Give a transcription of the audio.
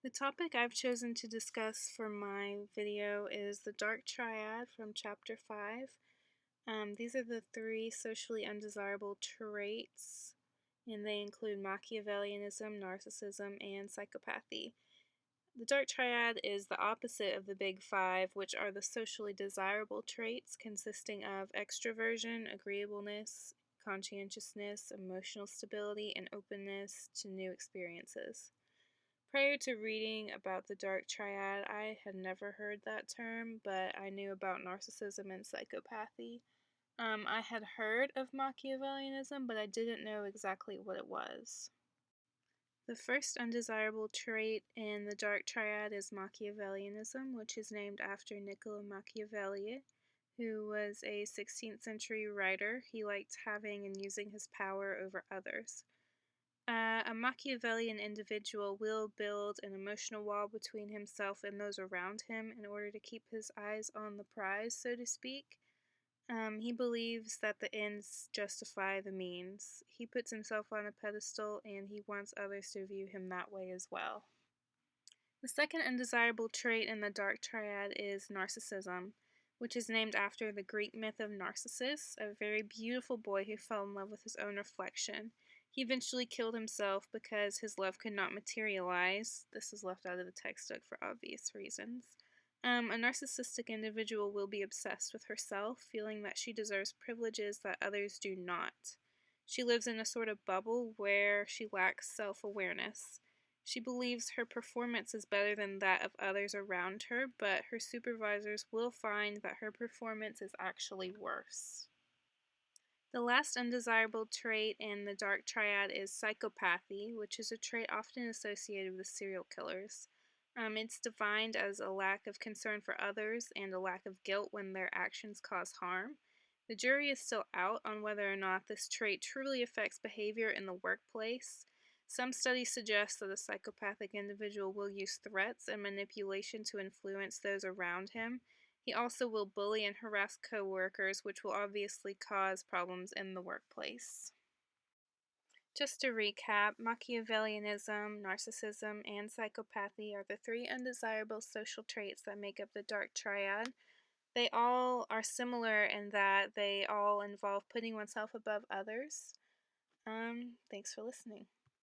The topic I've chosen to discuss for my video is the Dark Triad from Chapter 5. These are the three socially undesirable traits, and they include Machiavellianism, narcissism, and psychopathy. The Dark Triad is the opposite of the Big Five, which are the socially desirable traits consisting of extroversion, agreeableness, conscientiousness, emotional stability, and openness to new experiences. Prior to reading about the Dark Triad, I had never heard that term, but I knew about narcissism and psychopathy. I had heard of Machiavellianism, but I didn't know exactly what it was. The first undesirable trait in the Dark Triad is Machiavellianism, which is named after Niccolo Machiavelli, who was a 16th century writer. He liked having and using his power over others. A Machiavellian individual will build an emotional wall between himself and those around him in order to keep his eyes on the prize, so to speak. He believes that the ends justify the means. He puts himself on a pedestal and he wants others to view him that way as well. The second undesirable trait in the Dark Triad is narcissism, which is named after the Greek myth of Narcissus, a very beautiful boy who fell in love with his own reflection. He eventually killed himself because his love could not materialize. This is left out of the textbook for obvious reasons. A narcissistic individual will be obsessed with herself, feeling that she deserves privileges that others do not. She lives in a sort of bubble where she lacks self-awareness. She believes her performance is better than that of others around her, but her supervisors will find that her performance is actually worse. The last undesirable trait in the Dark Triad is psychopathy, which is a trait often associated with serial killers. It's defined as a lack of concern for others and a lack of guilt when their actions cause harm. The jury is still out on whether or not this trait truly affects behavior in the workplace. Some studies suggest that a psychopathic individual will use threats and manipulation to influence those around him. He also will bully and harass coworkers, which will obviously cause problems in the workplace. Just to recap, Machiavellianism, narcissism, and psychopathy are the three undesirable social traits that make up the Dark Triad. They all are similar in that they all involve putting oneself above others. Thanks for listening.